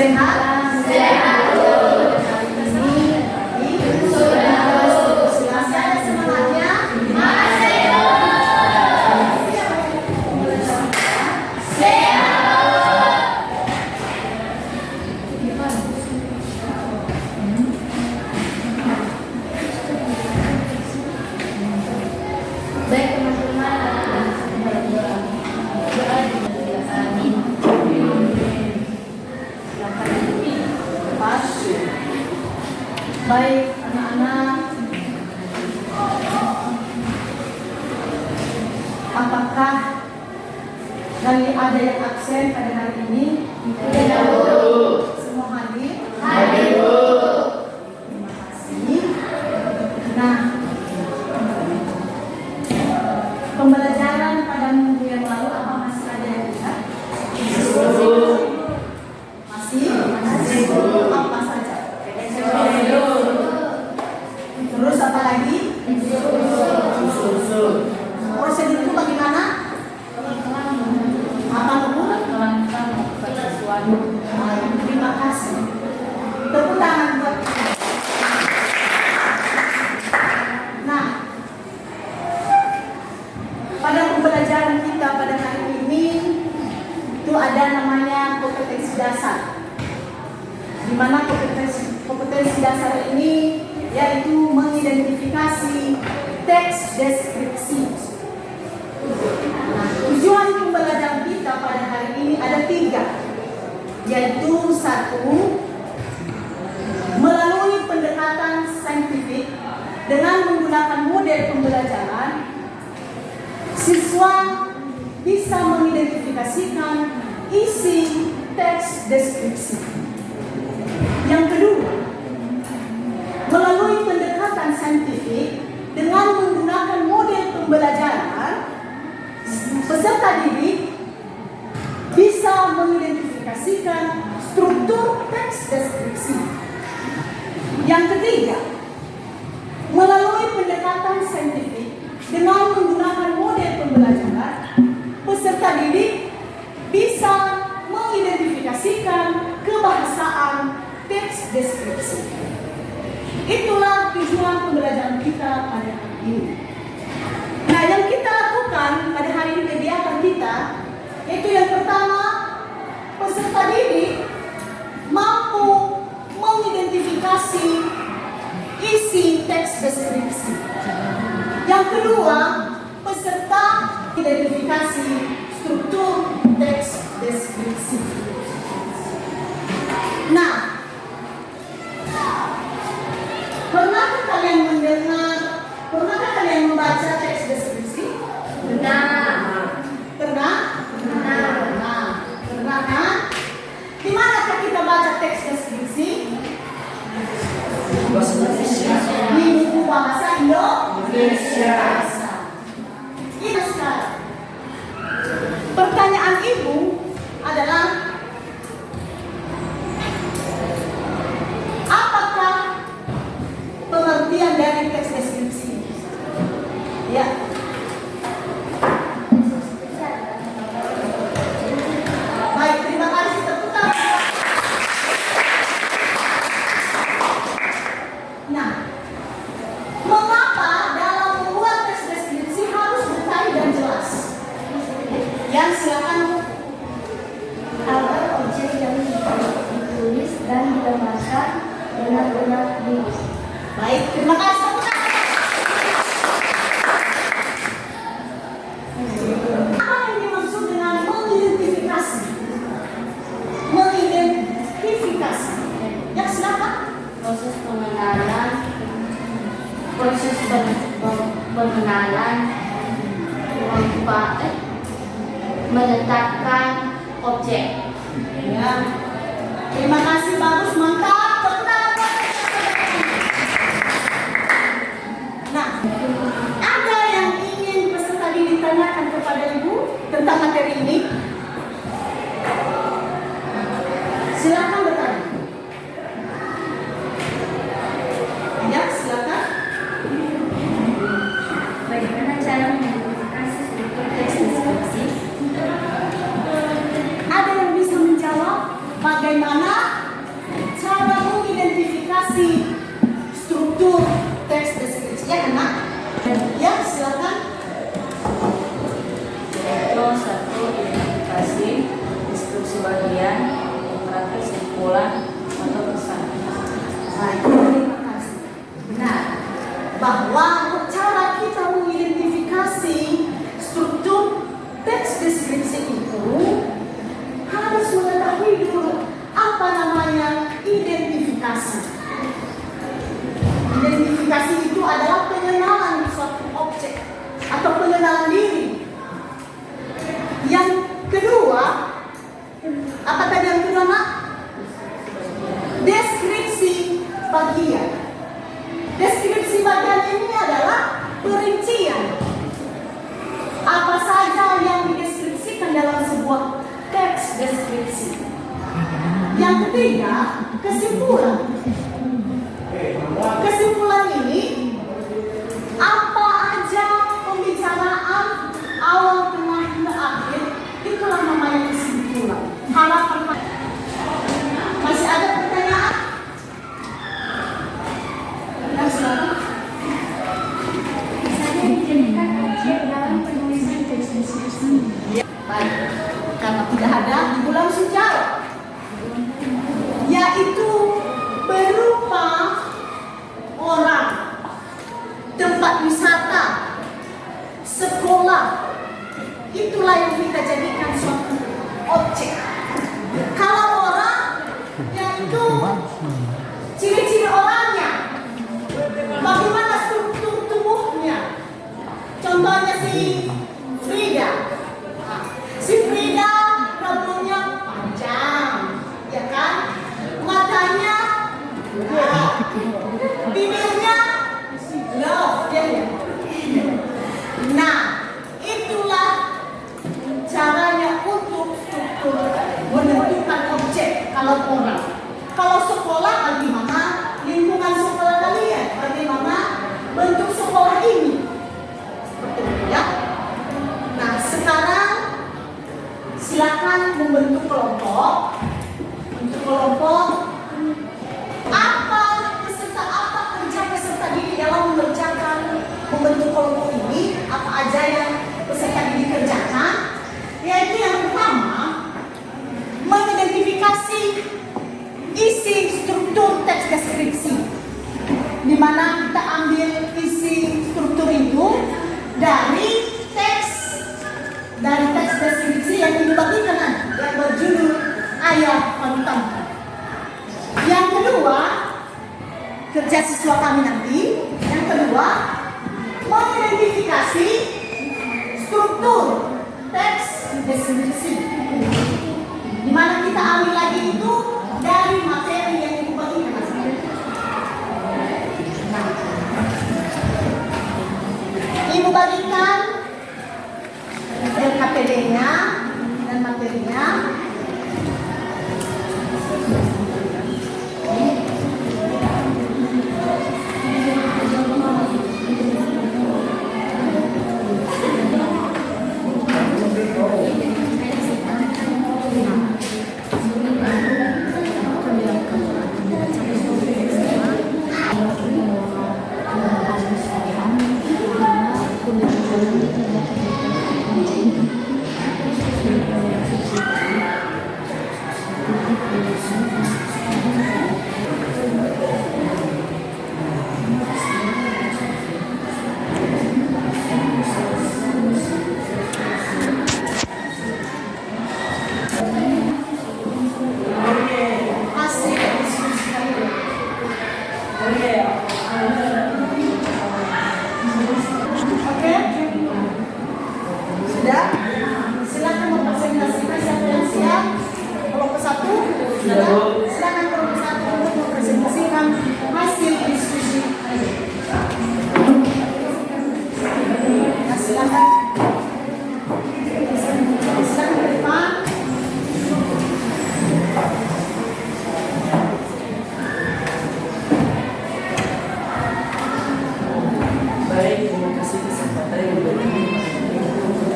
Sehat? Sehat. Baik teman-teman, baik anak-anak, apakah dari ada yang absen pada hari ini? Tidak, Bu. Semua hadir? Hadir, Bu. Terima kasih. Nah, pembelajaran pada minggu yang lalu apa masih ada yang tidak? Masih? Apa saja? Terus apa lagi? Prosedur itu bagaimana? Apa Bu? Terima kasih. Tepuk tangan buat kita. Nah, pada pembelajaran kita pada hari ini itu ada namanya kompetensi dasar. Di mana kompetensi dasar ini yaitu mengidentifikasi teks deskripsi. Nah, tujuan pembelajaran kita pada hari ini ada 3, yaitu 1, melalui pendekatan saintifik dengan menggunakan model pembelajaran, siswa bisa mengidentifikasikan isi teks deskripsi. Yang kedua, melalui pendekatan saintifik dengan menggunakan model pembelajaran, peserta didik bisa mengidentifikasikan struktur teks deskripsi. Yang ketiga, melalui pendekatan saintifik dengan menggunakan model pembelajaran, peserta didik bisa mengidentifikasikan kebahasaan teks deskripsi. Itulah tujuan pembelajaran kita pada hari ini. Nah, yang kita lakukan pada hari ini kegiatan kita, yaitu yang pertama, peserta didik mampu mengidentifikasi isi teks deskripsi. Yang kedua, peserta identifikasi struktur teks deskripsi. Nah, pernahkah kalian mendengar, pernahkah kalian membaca teks deskripsi? Benar. Pernah? Benar. Nah, pernah kan? Di manakah kita baca teks deskripsi? Di buku bahasa Indonesia. Ini sekarang. Pertanyaan ibu adalah, apakah pengertian dari teks deskripsi? Ya. Baik, terima kasih. Tepuk tangan. Nah, mengapa dalam membuat teks deskripsi harus detail dan jelas? Yang silakan. Agar objek yang ditulis dan digambarkan benar-benar jelas. Baik, terima kasih. Apa yang dimaksud dengan mengidentifikasi? Mengidentifikasi. Ya, silakan. Proses pengenalan menetapkan objek. Ya. Terima kasih, bagus, mantap. Tepuk tangan. Nah, ada yang ingin peserta didik tanyakan kepada ibu tentang materi ini? Silakan bertanya. Ya, silakan. Bagaimana cara mengidentifikasi struktur teks deskripsi? Ada yang bisa menjawab bagaimana anak? Ya, silakan. Yaitu satu, identifikasi, instruksi bagian, penerapan kesimpulan atau pesan. Baik, terima kasih. Benar bahwa cara kita mengidentifikasi struktur teks deskripsi itu harus mengetahui dulu apa namanya identifikasi. Identifikasi itu adalah pengenalan suatu objek atau pengenalan diri. Yang kedua, apa tadi yang kedua, Nak? Deskripsi bagian. Deskripsi bagian ini adalah perincian apa saja yang dideskripsikan dalam sebuah teks deskripsi. Yang ketiga, kesimpulan. Kesimpulan ini apa aja pembicaraan awal, tengah, hingga akhir, itulah namanya kesimpulan. Harapan masih ada pertanyaan? Ya, silakan. Saya dijadikan objek dalam penulisan teks deskripsi. Baik, karena tidak ada, ibu langsung jawab. Yaitu berupa orang, tempat wisata, sekolah. Itulah yang kita jadikan suatu objek. Kalau orang, yaitu ciri-ciri orangnya, bagaimana struktur tubuhnya. Contohnya si Frida. Si Frida rambutnya panjang, ya kan? Matanya, bibirnya love, ya. Nah, itulah caranya untuk struktur menentukan objek. Kalau orang, kalau sekolah, bagaimana lingkungan sekolah kalian? Bagaimana bentuk sekolah ini? Seperti itu, ya. Nah, sekarang silakan membentuk kelompok. Untuk kelompok, apa kerja peserta didik dalam mengerjakan membentuk kelompok ini? Apa aja yang peserta didik kerjakan? Yaitu yang pertama, mengidentifikasi isi struktur teks deskripsi, di mana kita ambil isi struktur itu dari teks deskripsi yang dibagikan, yang berjudul ayat panutan. Yang kedua, kerja siswa kami nanti. Yang kedua, mengidentifikasi struktur teks deskripsi, di mana kita ambil lagi itu dari materi yang dibagikan. Ibu bagikan LKPD-nya dan materinya.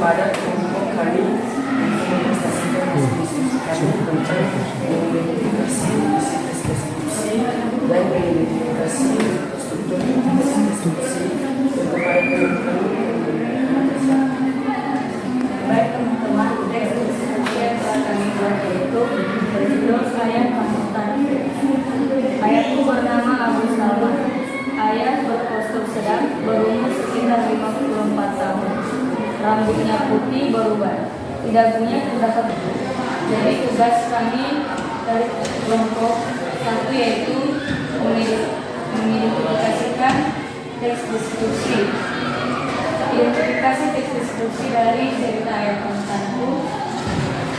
kepada kelompok kami menginvestasikan diskusi kami tentang mengidentifikasi isi tes deskripsi dan mengidentifikasi struktur tes deskripsi Baik teman-teman, teks diskusi yang telah kami buat yaitu berjudul Ayat Panutan. Ayatku bernama Abu Salman. Ayat berpostur sedang, berumur sekitar 54 tahun. Rambutnya putih berubah, di dagunya terdapat. Jadi tugas kami dari kelompok satu yaitu mengidentifikasikan teks diskusi. Identifikasi teks diskusi dari cerita ayat panutanku.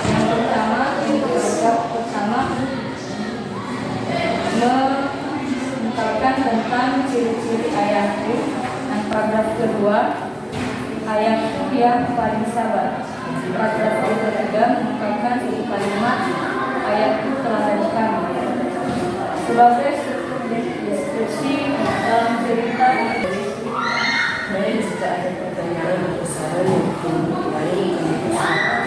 Yang pertama, mengungkapkan tentang ciri-ciri ayatku. Dan paragraf kedua, ayatku yang paling sabar. Paragraf ketiga mengungkapkan isi kalimat ayatku telah dari kami. Sebagai struktur diskusi dalam cerita ini, Baik, jika ada pertanyaan atau saran yang ingin lain kami persilakan.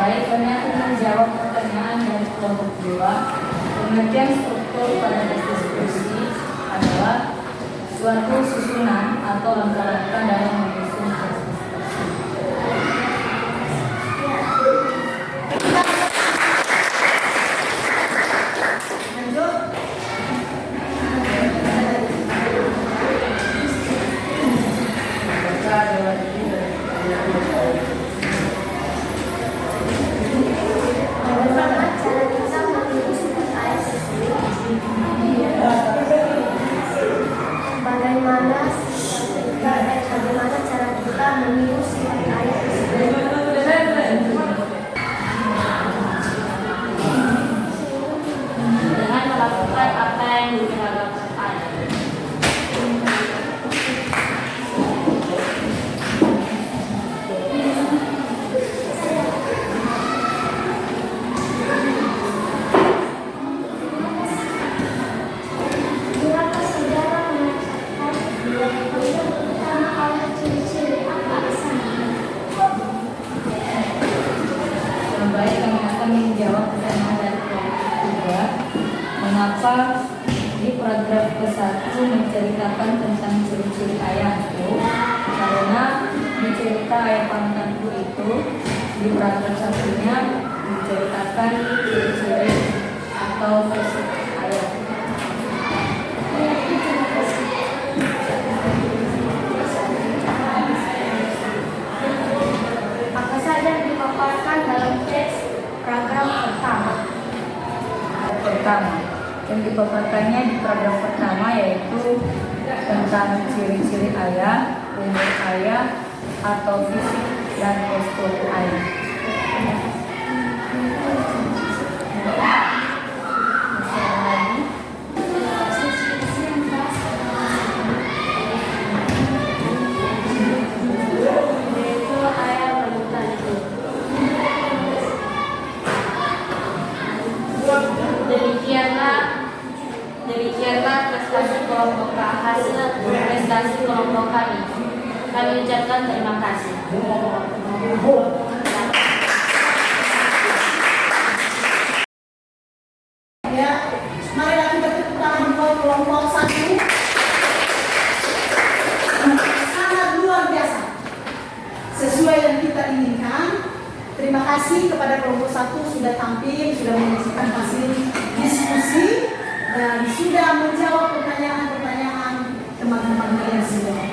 baik, kami akan menjawab pertanyaan dari kelompok 2. Pengertian struktur pada diskusi adalah suatu susunan atau langkah-langkah dalam menyusun teks diskusi. Lanjut. Maka adalah ini dari pertanyaan yang baik. Bagaimana cara kita menyusun ayat tersebut? Bagaimana cara kita menyusun ayat tersebut? Dengan melakukan apa yang diharapkan ayat. Berapa saudara mengatakan pertama kali ciri-ciri apa sana? Yang baik, kami akan menjawab pertanyaan dari kelompok 3. Mengapa di paragraf ke-1 menceritakan tentang ciri-ciri ayatku? Karena di cerita ayat panutanku itu di paragraf 1-nya menceritakan ciri-ciri atau fisik ayat. Apa saja yang dipaparkan dalam teks paragraf pertama? Pertama, yang dipaparkannya di paragraf pertama yaitu tentang ciri-ciri ayat, umur ayat, atau fisik dan postur ayat. Yaitu ayat panutan itu. Demikianlah prestasi kelompok hasil prestasi kelompok kami. Kami ucapkan terima kasih. Ya, marilah kita tepuk tangan buat kelompok 1. Sangat luar biasa. Sesuai yang kita inginkan. Terima kasih kepada kelompok 1 sudah tampil, sudah menyaksikan hasil diskusi dan sudah menjawab pertanyaan-pertanyaan teman-teman kalian semua.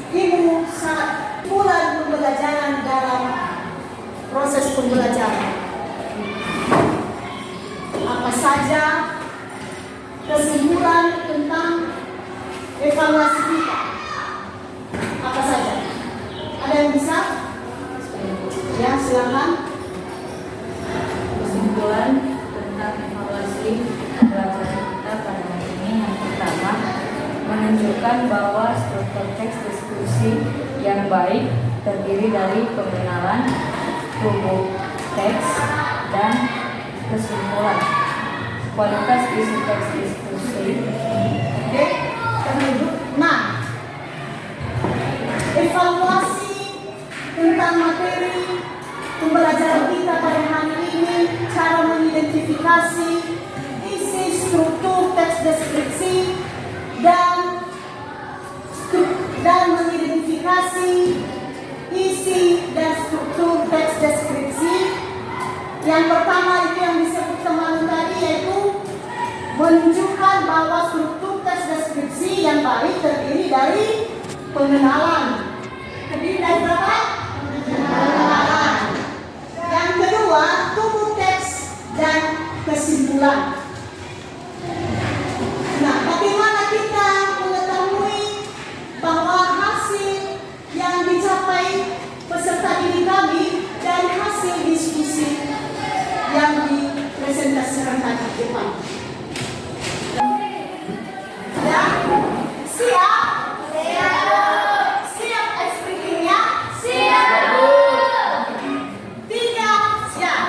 Ibu sangat bulan pembelajaran dalam proses pembelajaran. Apa saja kesimpulan tentang evaluasi kita? Apa saja? Ada yang bisa? Ya, silakan. Kesimpulan tentang evaluasi pelajaran kita pada hari ini, yang pertama, menunjukkan bahwa struktur teks diskusi yang baik terdiri dari pengenalan, tubuh teks, dan kesimpulan. Kualitas isi teks diskusi. Oke, kita lanjut. Nah, evaluasi pembelajaran kita pada hari ini cara mengidentifikasi isi struktur teks deskripsi dan mengidentifikasi isi dan struktur teks deskripsi. Yang pertama itu yang disebut teman tadi, yaitu menunjukkan bahwa struktur teks deskripsi yang baik terdiri dari pengenalan. Terdiri dari berapa? Pengenalan. Yang kedua, tubuh teks dan kesimpulan. Nah, bagaimana kita mengetahui bahwa hasil yang dicapai peserta didik kami dari hasil diskusi yang dipresentasikan tadi di depan? Ya, siap? Siap ekspresinya? Siap. 3, siap.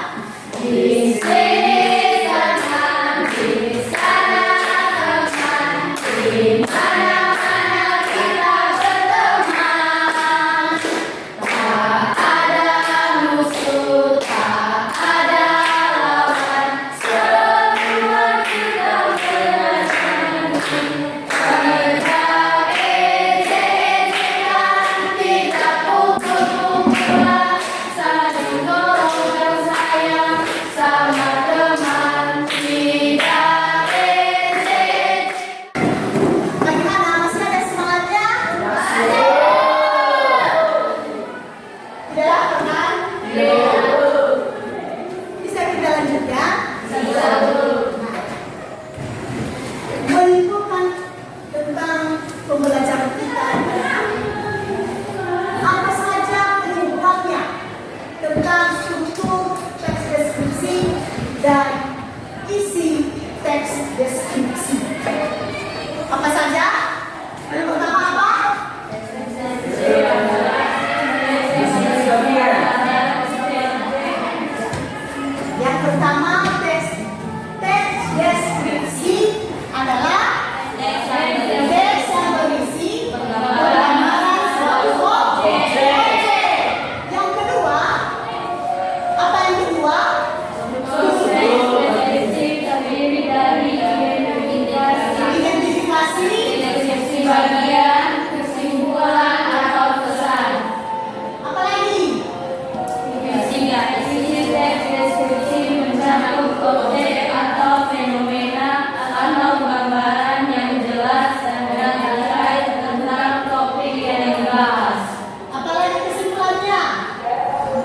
Bagaimana? Masih ada semangatnya? Tidak lapar kan? Bisa kita lanjut ya? Menyimpulkan tentang pembelajaran kita. Apa saja penyebabnya tentang struktur teks deskripsi dan isi teks deskripsi? Apa saja? Yang pertama apa? Yang pertama teks deskripsi adalah teks yang berisi penggambaran suatu objek. Yang kedua, apa yang kedua? Identifikasi bagian, kesimpulan atau pesan. apa lagi? Ketiga, isi teks deskripsi mencakup objek atau fenomena atau gambaran yang jelas dan terkait tentang topik yang dibahas. Apa lagi kesimpulannya?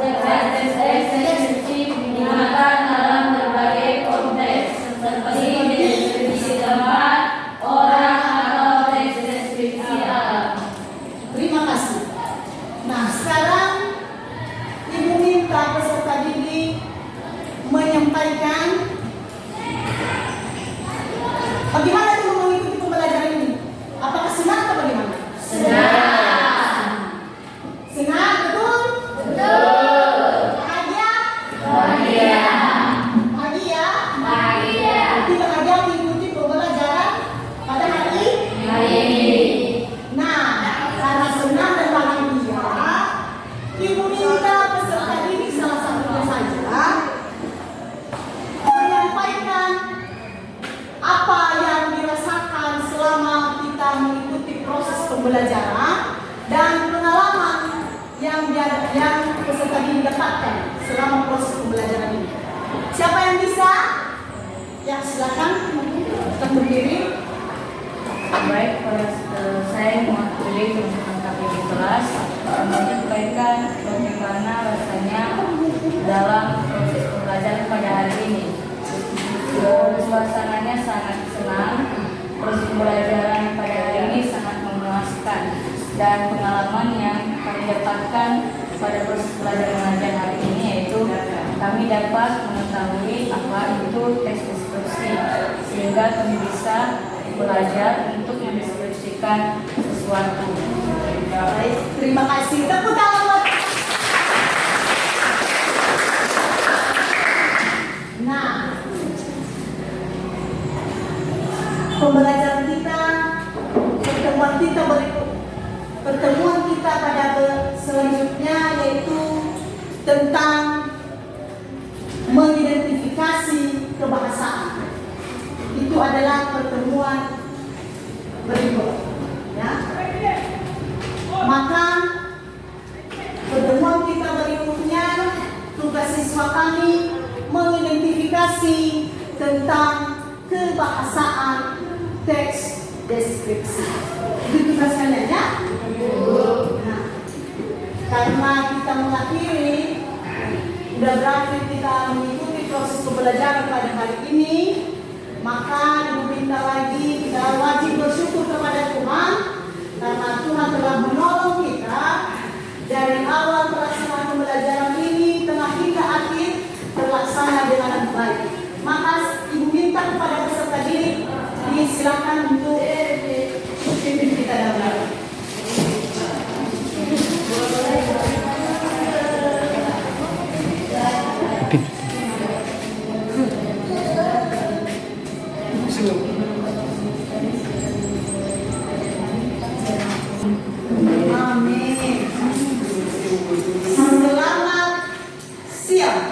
Teks deskripsi digunakan dalam berbagai konteks seperti deskripsi tempat, orang, atau teks deskripsi alam. Terima kasih. Nah, sekarang Ibu minta peserta didik menyampaikan bagaimana Ibu mengikuti pembelajaran ini. Apakah senang atau bagaimana? Senang. Senang, betul? Betul. Bahagia? Bahagia. Bahagia? Bahagia. Berarti bahagia mengikuti pembelajaran pada hari Ini. Nah, karena senang dan bahagia, Ibu minta peserta didik salah satunya saja menyampaikan apa yang dirasakan selama kita mengikuti proses pembelajaran dan pengalaman yang peserta didik dapatkan selama proses pembelajaran ini. Siapa yang bisa? Ya, silakan tetap berdiri. Baik, saya mewakili teman-teman kami di kelas menyampaikan bagaimana rasanya dalam proses pembelajaran pada hari ini. Suasananya sangat senang, proses pembelajaran pada hari ini sangat memuaskan, dan pengalaman yang kami dapatkan pada proses pembelajaran mengajar hari ini yaitu kami dapat mengetahui apa itu teks deskripsi, sehingga kami bisa belajar untuk mendeskripsikan sesuatu. Baik, terima kasih. Tepuk tangan buat. Nah, pembelajaran kita, pertemuan kita pada selanjutnya yaitu tentang itu adalah pertemuan berikut. Ya. Maka pertemuan kita berikutnya, tugas siswa kami mengidentifikasi tentang kebahasaan teks deskripsi. Itu tugas kalian ya? Nah, karena kita mengakhiri, sudah berakhir kita mengikuti proses pembelajaran pada hari ini, maka diminta lagi kita wajib bersyukur kepada Tuhan karena Tuhan telah menolong kita dari awal pelaksanaan pembelajaran ini, tengah hingga akhir terlaksana dengan baik. Maka Ibu minta kepada peserta didik disilakan untuk pimpin kita dalam. Amin. Selamat siang.